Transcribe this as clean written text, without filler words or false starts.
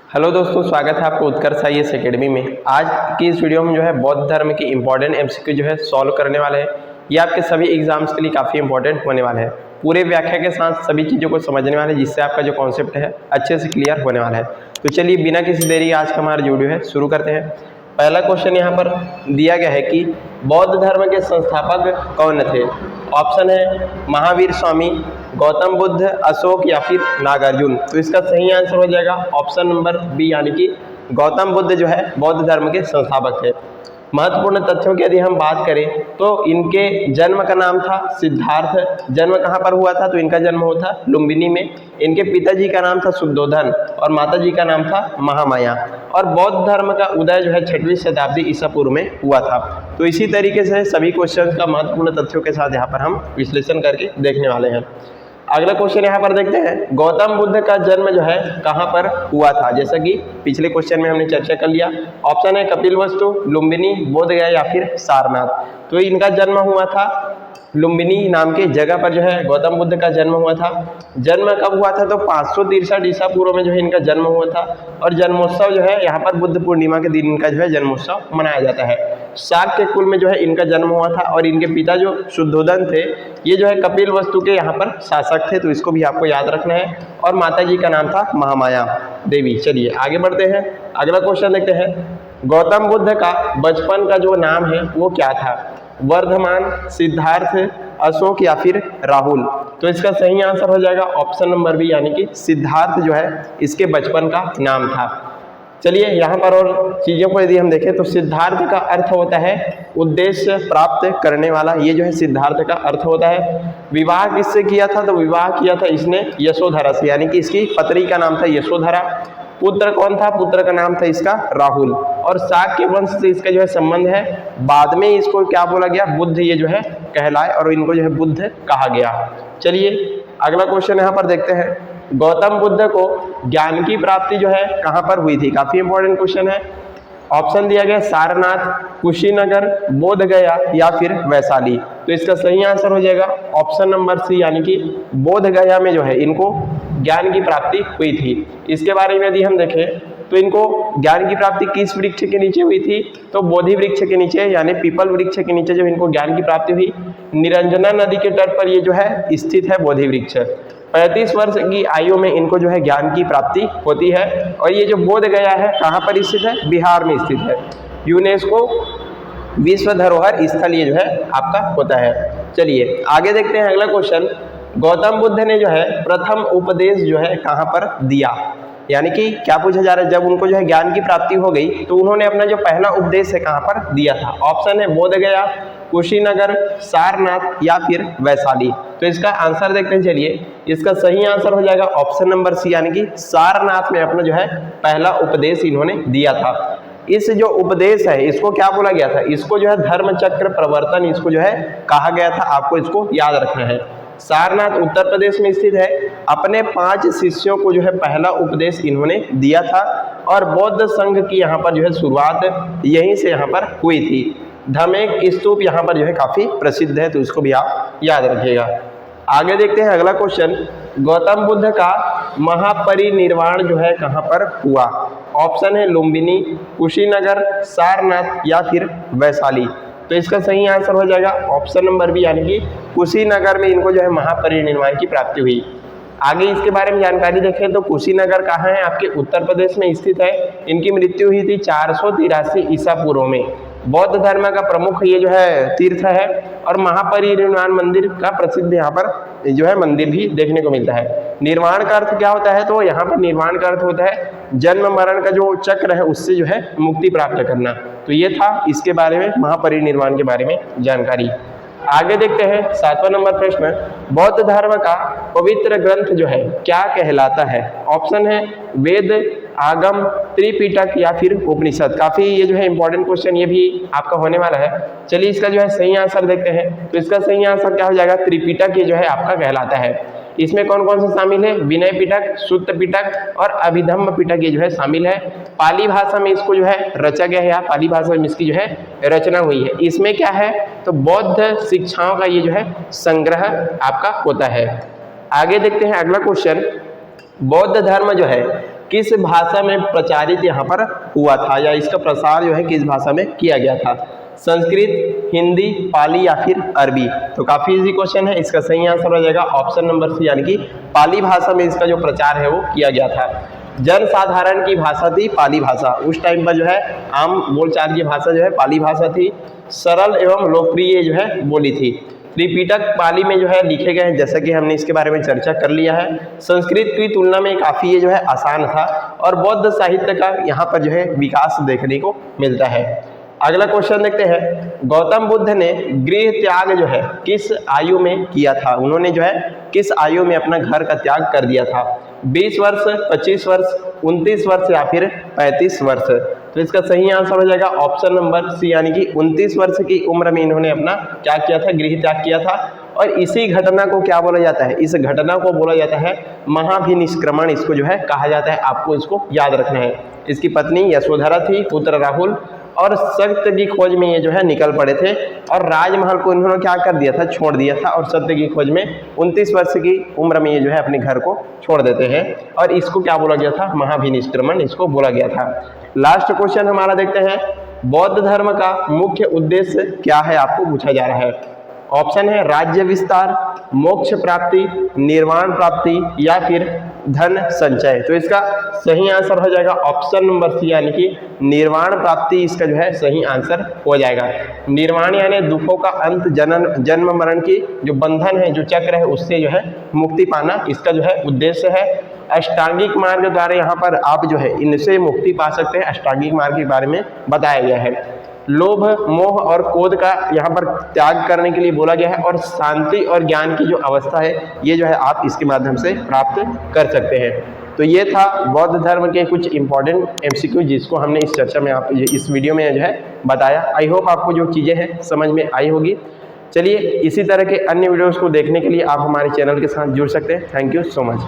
Hello दोस्तों, स्वागत है आपको उत्कर्ष आईएएस एकेडमी में। आज की इस वीडियो में जो है बौद्ध धर्म की इंपॉर्टेंट एमसीक्यू जो है सॉल्व करने वाले हैं। ये आपके सभी एग्जाम्स के लिए काफ़ी इंपॉर्टेंट होने वाला है। पूरे व्याख्या के साथ सभी चीज़ों को समझने वाले हैं, जिससे आपका जो कॉन्सेप्ट है अच्छे से क्लियर होने वाला है। तो चलिए बिना किसी देरी आज का हमारा जो वीडियो है शुरू करते हैं। पहला क्वेश्चन यहाँ पर दिया गया है कि बौद्ध धर्म के संस्थापक कौन थे। ऑप्शन है महावीर स्वामी, गौतम बुद्ध, अशोक या फिर नागार्जुन। तो इसका सही आंसर हो जाएगा ऑप्शन नंबर बी, यानी कि गौतम बुद्ध जो है बौद्ध धर्म के संस्थापक थे। महत्वपूर्ण तथ्यों की यदि हम बात करें तो इनके जन्म का नाम था सिद्धार्थ। जन्म कहाँ पर हुआ था, तो इनका जन्म हुआ था लुम्बिनी में। इनके पिताजी का नाम था शुद्धोधन और माताजी का नाम था महामाया। और बौद्ध धर्म का उदय जो है 6वीं शताब्दी ईसा पूर्व में हुआ था। तो इसी तरीके से सभी क्वेश्चंस का महत्वपूर्ण तथ्यों के साथ यहाँ पर हम विश्लेषण करके देखने वाले हैं। अगला क्वेश्चन यहाँ पर देखते हैं, गौतम बुद्ध का जन्म जो है कहाँ पर हुआ था। जैसा कि पिछले क्वेश्चन में हमने चर्चा कर लिया। ऑप्शन है कपिलवस्तु, लुम्बिनी, बोधगया या फिर सारनाथ। तो इनका जन्म हुआ था लुम्बिनी नाम के जगह पर जो है गौतम बुद्ध का जन्म हुआ था। जन्म कब हुआ था, तो 563 ईसा पूर्व में जो है इनका जन्म हुआ था। और जन्मोत्सव जो है यहाँ पर बुद्ध पूर्णिमा के दिन इनका जो है जन्मोत्सव मनाया जाता है। शाक के कुल में जो है इनका जन्म हुआ था। और इनके पिता जो शुद्धोधन थे, ये जो है कपिलवस्तु के यहाँ पर शासक थे, तो इसको भी आपको याद रखना है। और माता जी का नाम था महामाया देवी। चलिए आगे बढ़ते हैं, अगला क्वेश्चन देखते हैं। गौतम बुद्ध का बचपन का जो नाम है वो क्या था। वर्धमान, सिद्धार्थ, अशोक या फिर राहुल। तो इसका सही आंसर हो जाएगा ऑप्शन नंबर बी, यानी कि सिद्धार्थ जो है इसके बचपन का नाम था। चलिए यहाँ पर और चीज़ों को यदि हम देखें तो सिद्धार्थ का अर्थ होता है उद्देश्य प्राप्त करने वाला। ये जो है सिद्धार्थ का अर्थ होता है। विवाह किससे किया था, तो विवाह किया था इसने यशोधरा से, यानी कि इसकी पत्नी का नाम था यशोधरा। पुत्र कौन था, पुत्र का नाम था इसका राहुल। और शाक के वंश से इसका जो है संबंध है। बाद में इसको क्या बोला गया, बुद्ध ये जो है कहलाए और इनको जो है बुद्ध कहा गया। चलिए अगला क्वेश्चन यहाँ पर देखते हैं। गौतम बुद्ध को ज्ञान की प्राप्ति जो है कहाँ पर हुई थी। काफी इंपॉर्टेंट क्वेश्चन है। ऑप्शन दिया गया सारनाथ, कुशीनगर, बोधगया या फिर वैशाली। तो इसका सही आंसर हो जाएगा ऑप्शन नंबर सी, यानी कि बोधगया में जो है इनको ज्ञान की प्राप्ति हुई थी। इसके बारे में यदि हम देखें तो इनको ज्ञान की प्राप्ति किस वृक्ष के नीचे हुई थी, तो बोधि वृक्ष के नीचे, यानी पीपल वृक्ष के नीचे जो इनको ज्ञान की प्राप्ति हुई। निरंजना नदी के तट पर ये जो है स्थित है बोधि वृक्ष। 35 वर्ष की आयु में इनको जो है ज्ञान की प्राप्ति होती है। और ये जो बोध गया है कहाँ पर स्थित है, बिहार में स्थित है। यूनेस्को विश्व धरोहर स्थल ये जो है आपका होता है। चलिए आगे देखते हैं अगला क्वेश्चन। गौतम बुद्ध ने जो है प्रथम उपदेश जो है कहाँ पर दिया, यानी कि क्या पूछा जा रहा है, जब उनको जो है ज्ञान की प्राप्ति हो गई तो उन्होंने अपना जो पहला उपदेश है कहाँ पर दिया था। ऑप्शन है बोधगया, कुशीनगर, सारनाथ या फिर वैशाली। तो इसका आंसर देखते हैं। चलिए इसका सही आंसर हो जाएगा ऑप्शन नंबर सी, यानी कि सारनाथ में अपना जो है पहला उपदेश इन्होंने दिया था। इस जो उपदेश है इसको क्या बोला गया था, इसको जो है धर्म चक्र प्रवर्तन इसको जो है कहा गया था। आपको इसको याद रखना है। सारनाथ उत्तर प्रदेश में स्थित है। अपने 5 शिष्यों को जो है पहला उपदेश इन्होंने दिया था। और बौद्ध संघ की यहाँ पर जो है शुरुआत यहीं से यहाँ पर हुई थी। धमेक स्तूप यहाँ पर जो है काफी प्रसिद्ध है, तो इसको भी आप याद रखिएगा। आगे देखते हैं अगला क्वेश्चन। गौतम बुद्ध का महापरिनिर्वाण जो है कहाँ पर हुआ। ऑप्शन है लुम्बिनी, कुशीनगर, सारनाथ या फिर वैशाली। तो इसका सही आंसर हो जाएगा ऑप्शन नंबर बी, यानी कि कुशीनगर में इनको जो है महापरिनिर्वाण की प्राप्ति हुई। आगे इसके बारे में जानकारी देखें तो कुशीनगर कहाँ है, आपके उत्तर प्रदेश में स्थित है। इनकी मृत्यु हुई थी 483 ईसा पूर्व में। बौद्ध धर्म का प्रमुख ये जो है तीर्थ है। और महापरिनिर्वाण मंदिर का प्रसिद्ध यहाँ पर जो है मंदिर भी देखने को मिलता है। निर्वाण का अर्थ क्या होता है, तो यहाँ पर निर्वाण का अर्थ होता है जन्म मरण का जो चक्र है उससे जो है मुक्ति प्राप्त करना। तो ये था इसके बारे में, महापरिनिर्वाण के बारे में जानकारी। आगे देखते हैं 7वां नंबर प्रश्न। बौद्ध धर्म का पवित्र ग्रंथ जो है क्या कहलाता है। ऑप्शन है वेद, आगम, त्रिपिटक या फिर उपनिषद। काफी ये जो है इंपॉर्टेंट क्वेश्चन ये भी आपका होने वाला है। चलिए इसका जो है सही आंसर देखते हैं। तो इसका सही आंसर क्या हो जाएगा, त्रिपिटक ये जो है आपका कहलाता है। इसमें कौन कौन से शामिल है, विनय पिटक, सुत्त पिटक और अभिधम्म पिटक ये जो है शामिल है। पाली भाषा में इसको जो है रचा गया है, या पाली भाषा में इसकी जो है रचना हुई है। इसमें क्या है, तो बौद्ध शिक्षाओं का ये जो है संग्रह आपका होता है। आगे देखते हैं अगला क्वेश्चन। बौद्ध धर्म जो है किस भाषा में प्रचारित यहाँ पर हुआ था, या इसका प्रसार जो है किस भाषा में किया गया था? संस्कृत, हिंदी, पाली या फिर अरबी? तो काफी इजी क्वेश्चन है। इसका सही आंसर हो जाएगा ऑप्शन नंबर सी, यानी कि पाली भाषा में इसका जो प्रचार है वो किया गया था। जनसाधारण की भाषा थी पाली भाषा। उस टाइम पर जो है आम बोलचाल की भाषा जो है पाली भाषा थी। सरल एवं लोकप्रिय जो है बोली थी। त्रिपिटक पाली में जो है लिखे गए हैं, जैसा कि हमने इसके बारे में चर्चा कर लिया है। संस्कृत की तुलना में काफ़ी ये जो है आसान था, और बौद्ध साहित्य का यहाँ पर जो है विकास देखने को मिलता है। अगला क्वेश्चन देखते हैं, गौतम बुद्ध ने गृह त्याग जो है किस आयु में किया था? उन्होंने जो है किस आयु में अपना घर का त्याग कर दिया था? 20 वर्ष, 25 वर्ष, 29 वर्ष या फिर 35 वर्ष? तो इसका सही आंसर हो जाएगा ऑप्शन नंबर सी, यानी कि 29 वर्ष की उम्र में इन्होंने अपना क्या किया था? गृह त्याग किया था। और इसी घटना को क्या बोला जाता है? इस घटना को बोला जाता है महाभिनिष्क्रमण, इसको जो है कहा जाता है। आपको इसको याद रखना है। इसकी पत्नी यशोधरा थी, पुत्र राहुल और सत्य की खोज में ये जो है निकल पड़े थे, और राजमहल को इन्होंने क्या कर दिया था? छोड़ दिया था, और सत्य की खोज में 29 वर्ष की उम्र में ये जो है अपने घर को छोड़ देते हैं, और इसको क्या बोला गया था? महाभिनिष्क्रमण इसको बोला गया था। लास्ट क्वेश्चन हमारा देखते हैं, बौद्ध धर्म का मुख्य उद्देश्य क्या है? आपको पूछा जा रहा है। ऑप्शन है राज्य विस्तार, मोक्ष प्राप्ति, निर्वाण प्राप्ति या फिर धन संचय। तो इसका सही आंसर हो जाएगा ऑप्शन नंबर सी, यानी कि निर्वाण प्राप्ति इसका जो है सही आंसर हो जाएगा। निर्वाण यानी दुखों का अंत, जन्म मरण की जो बंधन है, जो चक्र है, उससे जो है मुक्ति पाना इसका जो है उद्देश्य है। अष्टांगिक मार्ग द्वारा यहाँ पर आप जो है इनसे मुक्ति पा सकते हैं। अष्टांगिक मार्ग के बारे में बताया गया है। लोभ, मोह और क्रोध का यहाँ पर त्याग करने के लिए बोला गया है, और शांति और ज्ञान की जो अवस्था है ये जो है आप इसके माध्यम से प्राप्त कर सकते हैं। तो ये था बौद्ध धर्म के कुछ इंपॉर्टेंट एमसीक्यू, जिसको हमने इस चर्चा में आप इस वीडियो में जो है बताया। आई होप आपको जो चीज़ें हैं समझ में आई होगी। चलिए, इसी तरह के अन्य वीडियोज़ को देखने के लिए आप हमारे चैनल के साथ जुड़ सकते हैं। Thank you so much.